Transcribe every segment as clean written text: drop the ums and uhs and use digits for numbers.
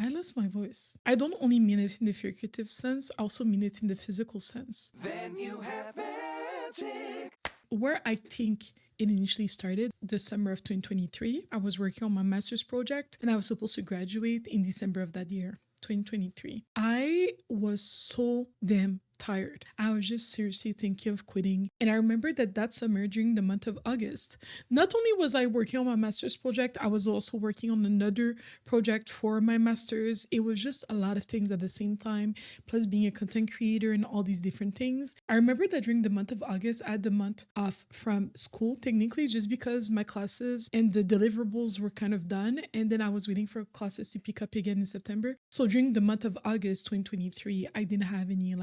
I lost my voice. I don't only mean it in the figurative sense, I also mean it in the physical sense. Then you have magic. Where I think it initially started, the summer of 2023, I was working on my master's project and I was supposed to graduate in December of that year, 2023. I was so damn tired. I was just seriously thinking of quitting. And I remember that summer during the month of August, not only was I working on my master's project, I was also working on another project for my master's. It was just a lot of things at the same time, plus being a content creator and all these different things. I remember that during the month of August, I had the month off from school, technically, just because my classes and the deliverables were kind of done. And then I was waiting for classes to pick up again in September. So during the month of August 2023, I didn't have any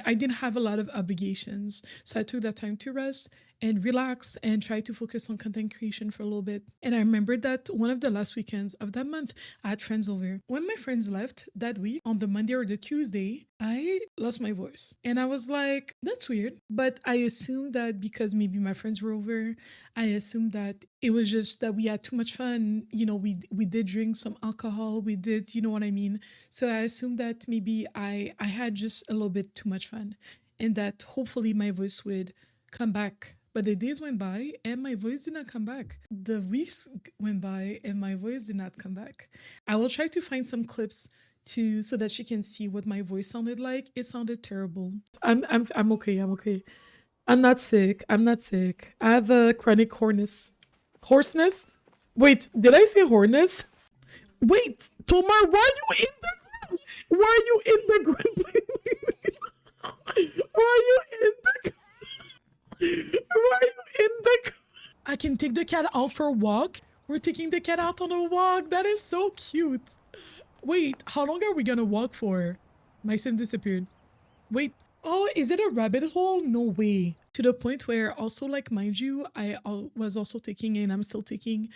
I didn't have a lot of obligations. So I took that time to rest and relax and try to focus on content creation for a little bit. And I remember that one of the last weekends of that month, I had friends over. When my friends left that week, on the Monday or the Tuesday, I lost my voice. And I was like, that's weird. But I assumed that because maybe my friends were over, I assumed that it was just that we had too much fun. You know, we did drink some alcohol. We did, you know what I mean? So I assumed that maybe I had just a little bit too much fun and that hopefully my voice would come back. But the days went by and my voice did not come back. The weeks went by and my voice did not come back. I will try to find some clips so that she can see what my voice sounded like. It sounded terrible. I'm okay. I'm okay. I'm not sick. I'm not sick. I have a chronic hoarseness. Wait, did I say hoarseness? Wait, Tomar, why are you in the group? Why are you in the group? Why are you in the Why are you in the I can take the cat out for a walk. We're taking the cat out on a walk. That is so cute. Wait, how long are we gonna walk for? My sim disappeared. Wait. Oh, is it a rabbit hole? No way. To the point where also, like, mind you, I was also taking, and I'm still taking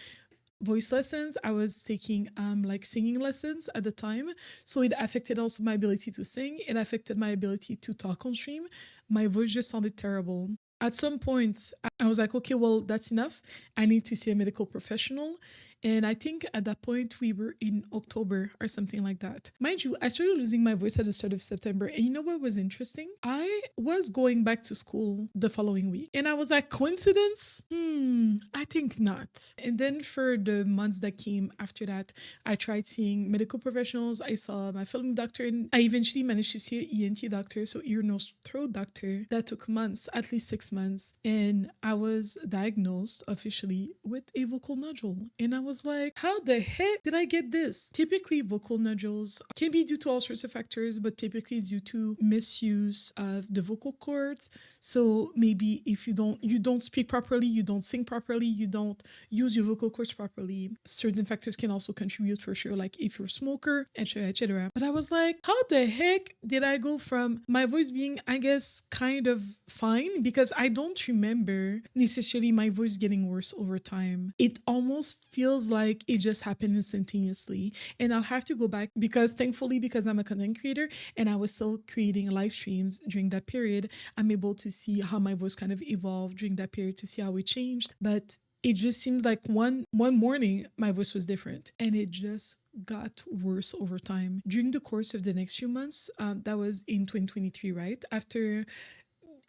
voice lessons. I was taking like singing lessons at the time. So it affected also my ability to sing. It affected my ability to talk on stream. My voice just sounded terrible. At some point, I was like, okay, well, that's enough. I need to see a medical professional. And I think at that point we were in October or something like that. Mind you, I started losing my voice at the start of September. And you know what was interesting? I was going back to school the following week. And I was like, coincidence? I think not. And then for the months that came after that, I tried seeing medical professionals. I saw my film doctor and I eventually managed to see an ENT doctor, so ear, nose, throat doctor. That took months, at least 6 months. And I was diagnosed officially with a vocal nodule. And I was like, how the heck did I get this? Typically, vocal nodules can be due to all sorts of factors, but typically it's due to misuse of the vocal cords. So maybe if you don't speak properly, you don't sing properly, you don't use your vocal cords properly, certain factors can also contribute for sure, like if you're a smoker, etc., etc. But I was like, how the heck did I go from my voice being, I guess, kind of fine, because I don't remember necessarily my voice getting worse over time. It almost feels like it just happened instantaneously. And I'll have to go back because thankfully, because I'm a content creator and I was still creating live streams during that period, I'm able to see how my voice kind of evolved during that period, to see how it changed. But it just seems like one morning my voice was different and it just got worse over time. During the course of the next few months, that was in 2023, right? After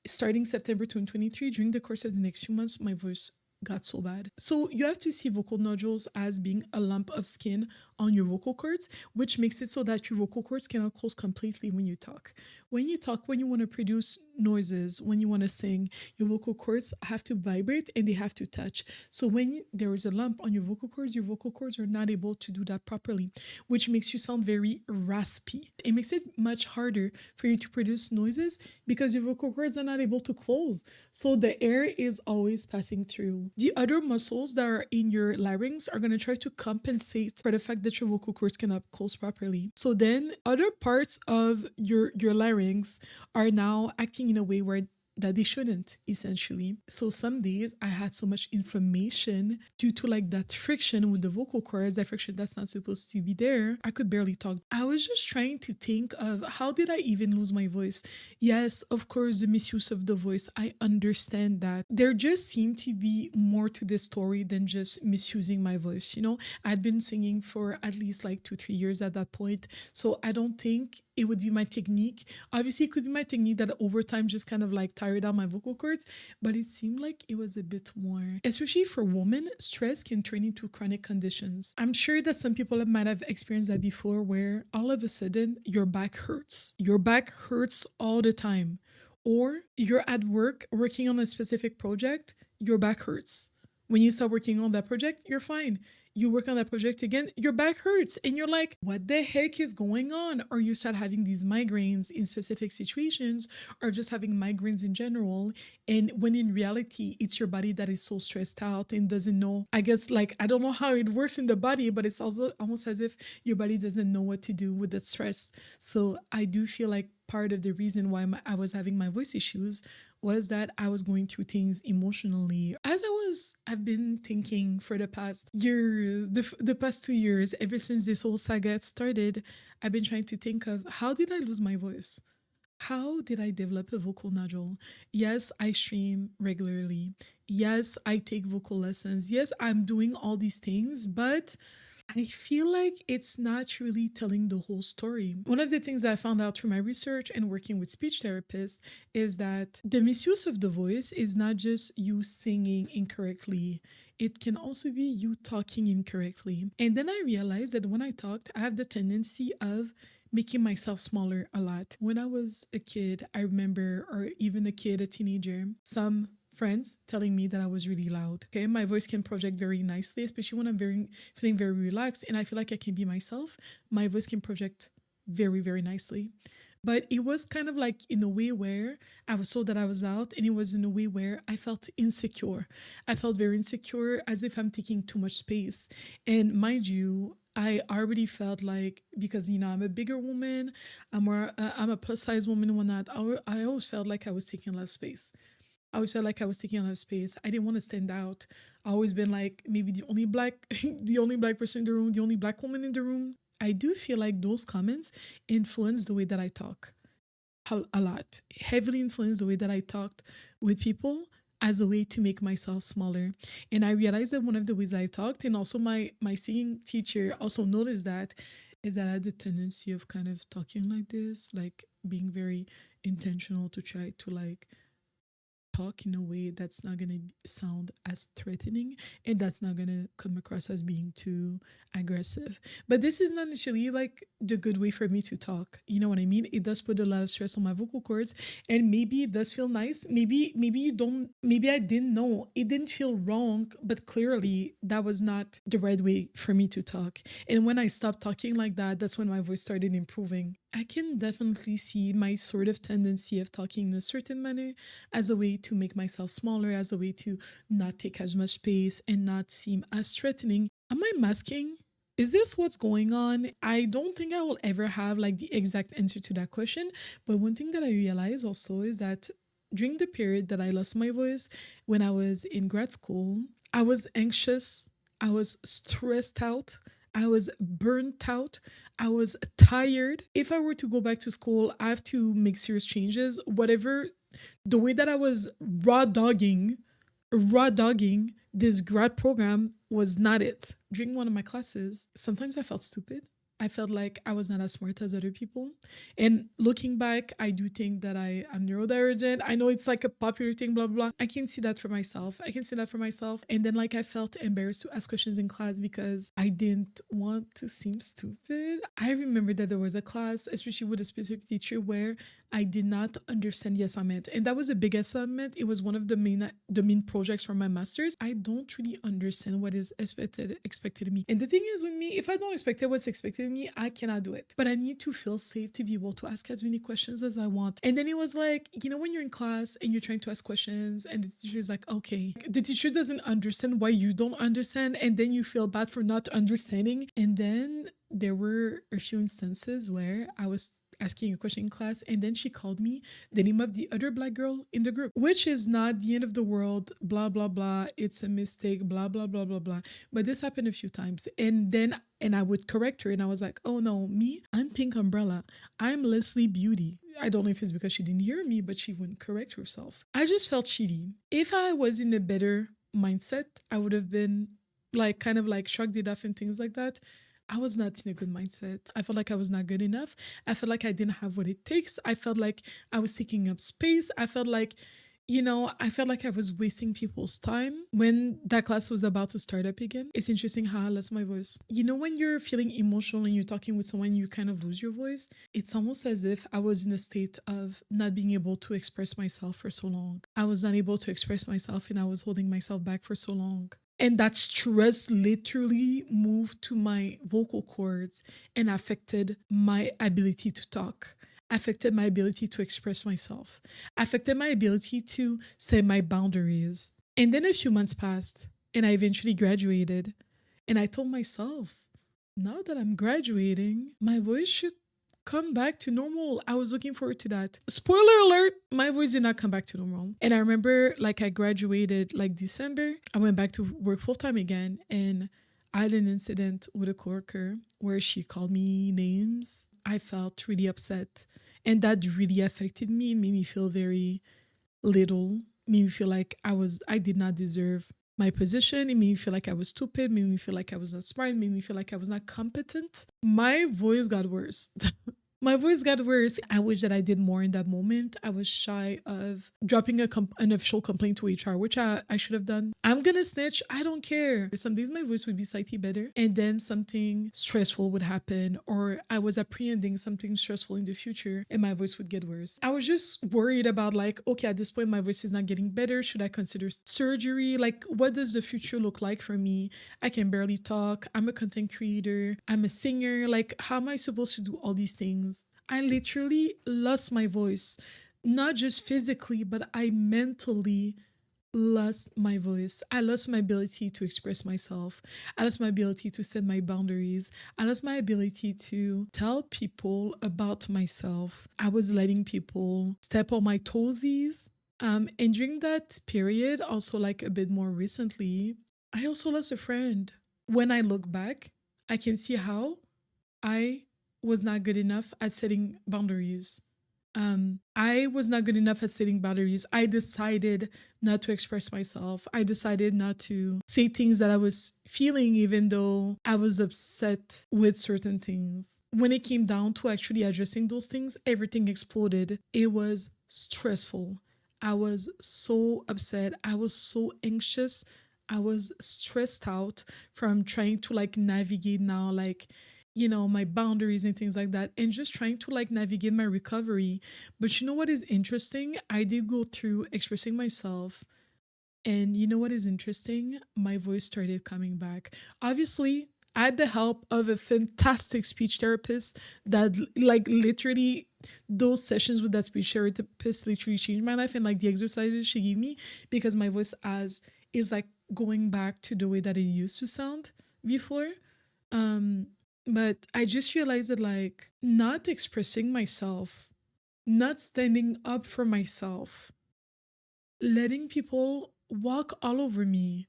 starting September 2023, during the course of the next few months, my voice got so bad. So you have to see vocal nodules as being a lump of skin on your vocal cords, which makes it so that your vocal cords cannot close completely when you talk. When you talk, when you want to produce noises, when you want to sing, your vocal cords have to vibrate and they have to touch. So when there is a lump on your vocal cords are not able to do that properly, which makes you sound very raspy. It makes it much harder for you to produce noises because your vocal cords are not able to close. So the air is always passing through. The other muscles that are in your larynx are going to try to compensate for the fact that your vocal cords cannot close properly. So then other parts of your larynx are now acting in a way where that they shouldn't, essentially. So some days I had so much inflammation due to like that friction with the vocal cords, that friction that's not supposed to be there. I could barely talk. I was just trying to think of how did I even lose my voice? Yes, of course, the misuse of the voice. I understand that. There just seemed to be more to this story than just misusing my voice. You know, I'd been singing for at least like 2-3 years at that point. So I don't think it would be my technique. Obviously, it could be my technique that over time just kind of like tired out my vocal cords, but it seemed like it was a bit more. Especially for women, stress can turn into chronic conditions. I'm sure that some people might have experienced that before, where all of a sudden your back hurts. Your back hurts all the time. Or you're at work working on a specific project, your back hurts. When you start working on that project, you're fine. You work on that project again, your back hurts, and you're like, what the heck is going on? Or you start having these migraines in specific situations, or just having migraines in general. And when in reality, it's your body that is so stressed out and doesn't know. I guess, like, I don't know how it works in the body, but it's also almost as if your body doesn't know what to do with the stress. So I do feel like part of the reason why I was having my voice issues was that I was going through things emotionally. I've been thinking for the past years, the past 2 years, ever since this whole saga started, I've been trying to think of how did I lose my voice? How did I develop a vocal nodule? Yes, I stream regularly. Yes, I take vocal lessons. Yes, I'm doing all these things, but I feel like it's not really telling the whole story. One of the things that I found out through my research and working with speech therapists is that the misuse of the voice is not just you singing incorrectly. It can also be you talking incorrectly. And then I realized that when I talked, I have the tendency of making myself smaller a lot. When I was a kid, I remember, or even a kid, a teenager, some friends telling me that I was really loud. Okay, my voice can project very nicely, especially when I'm feeling very relaxed and I feel like I can be myself. My voice can project very, very nicely. But it was kind of like in a way where I was told that I was out, and it was in a way where I felt insecure. I felt very insecure, as if I'm taking too much space. And mind you, I already felt like, because I'm a bigger woman, I'm a plus size woman and whatnot. I always felt like I was taking a lot of space. I always felt like I was taking a lot of space. I didn't want to stand out. I always been like maybe the only black, the only black person in the room, the only black woman in the room. I do feel like those comments influence the way that I talk a lot, heavily influence the way that I talked with people as a way to make myself smaller. And I realized that one of the ways I talked, and also my singing teacher also noticed that, is that I had the tendency of kind of talking like this, like being very intentional to try to like talk in a way that's not going to sound as threatening, and that's not going to come across as being too aggressive. But this is not necessarily like the good way for me to talk. You know what I mean? It does put a lot of stress on my vocal cords, and maybe it does feel nice. Maybe you don't, maybe I didn't know. It didn't feel wrong, but clearly that was not the right way for me to talk. And when I stopped talking like that, that's when my voice started improving. I can definitely see my sort of tendency of talking in a certain manner as a way to make myself smaller, as a way to not take as much space and not seem as threatening. Am I masking? Is this what's going on? I don't think I will ever have like the exact answer to that question. But one thing that I realized also is that during the period that I lost my voice when I was in grad school, I was anxious, I was stressed out, I was burnt out, I was tired. If I were to go back to school, I have to make serious changes. Whatever, the way that I was raw dogging this grad program was not it. During one of my classes, sometimes I felt stupid. I felt like I was not as smart as other people. And looking back, I do think that I am neurodivergent. I know it's like a popular thing, blah, blah, blah. I can see that for myself. And then like I felt embarrassed to ask questions in class because I didn't want to seem stupid. I remember that there was a class, especially with a specific teacher, where I did not understand the assignment. And that was a big assignment. It was one of the main projects for my master's. I don't really understand what is expected of me. And the thing is with me, if I don't expect what's expected of me, I cannot do it. But I need to feel safe to be able to ask as many questions as I want. And then it was like, when you're in class and you're trying to ask questions and the teacher is like, okay, the teacher doesn't understand why you don't understand. And then you feel bad for not understanding. And then there were a few instances where asking a question in class, and then she called me the name of the other black girl in the group, which is not the end of the world, blah, blah, blah. It's a mistake, blah, blah, blah, blah, blah. But this happened a few times. And I would correct her, and I was like, oh no, me, I'm Pink Umbrella. I'm Leslie Beauty. I don't know if it's because she didn't hear me, but she wouldn't correct herself. I just felt shitty. If I was in a better mindset, I would have been like kind of like shrugged it off and things like that. I was not in a good mindset. I felt like I was not good enough. I felt like I didn't have what it takes. I felt like I was taking up space. I felt like, I felt like I was wasting people's time when that class was about to start up again. It's interesting how I lost my voice. When you're feeling emotional and you're talking with someone, you kind of lose your voice. It's almost as if I was in a state of not being able to express myself for so long. I was not able to express myself and I was holding myself back for so long. And that stress literally moved to my vocal cords and affected my ability to talk, affected my ability to express myself, affected my ability to set my boundaries. And then a few months passed and I eventually graduated. And I told myself, now that I'm graduating, my voice should come back to normal. I was looking forward to that. Spoiler alert, my voice did not come back to normal. And I remember like I graduated like December. I went back to work full time again and I had an incident with a coworker where she called me names. I felt really upset and that really affected me. It made me feel very little, made me feel like I did not deserve my position. It made me feel like I was stupid, made me feel like I was not smart, made me feel like I was not competent. My voice got worse. My voice got worse. I wish that I did more in that moment. I was shy of dropping an official complaint to HR, which I should have done. I'm gonna snitch. I don't care. Some days my voice would be slightly better and then something stressful would happen or I was apprehending something stressful in the future and my voice would get worse. I was just worried about like, okay, at this point my voice is not getting better. Should I consider surgery? Like, what does the future look like for me? I can barely talk. I'm a content creator. I'm a singer. Like, how am I supposed to do all these things? I literally lost my voice, not just physically, but I mentally lost my voice. I lost my ability to express myself. I lost my ability to set my boundaries. I lost my ability to tell people about myself. I was letting people step on my toesies. And during that period, also like a bit more recently, I also lost a friend. When I look back, I can see how I was not good enough at setting boundaries. I was not good enough at setting boundaries. I decided not to express myself. I decided not to say things that I was feeling, even though I was upset with certain things. When it came down to actually addressing those things, everything exploded. It was stressful. I was so upset. I was so anxious. I was stressed out from trying to like navigate now, like, my boundaries and things like that, and just trying to like navigate my recovery. But you know what is interesting? I did go through expressing myself. And you know what is interesting? My voice started coming back. Obviously, I had the help of a fantastic speech therapist that like literally those sessions with that speech therapist literally changed my life and like the exercises she gave me because my voice is like going back to the way that it used to sound before. But I just realized that like not expressing myself, not standing up for myself, letting people walk all over me,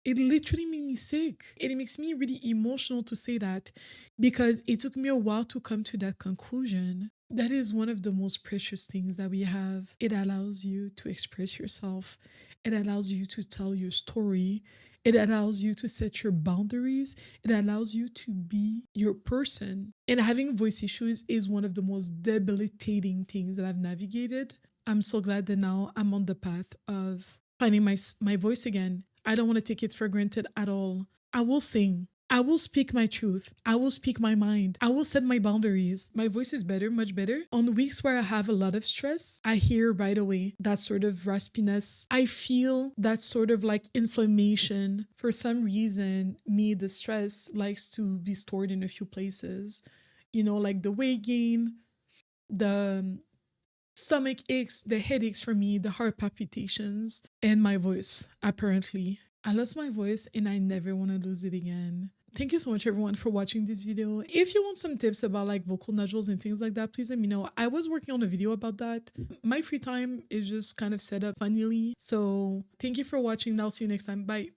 it literally made me sick. And it makes me really emotional to say that because it took me a while to come to that conclusion. That is one of the most precious things that we have. It allows you to express yourself. It allows you to tell your story. It allows you to set your boundaries. It allows you to be your person. And having voice issues is one of the most debilitating things that I've navigated. I'm so glad that now I'm on the path of finding my voice again. I don't want to take it for granted at all. I will sing. I will speak my truth. I will speak my mind. I will set my boundaries. My voice is better, much better. On weeks where I have a lot of stress, I hear right away that sort of raspiness. I feel that sort of like inflammation. For some reason, the stress likes to be stored in a few places. Like the weight gain, the stomach aches, the headaches for me, the heart palpitations, and my voice, apparently. I lost my voice and I never want to lose it again. thank you so much everyone for watching this video. If you want some tips about like vocal nodules and things like that, please let me know. I was working on a video about that. My free time is just kind of set up funnily. So thank you for watching and I'll see you next time. Bye.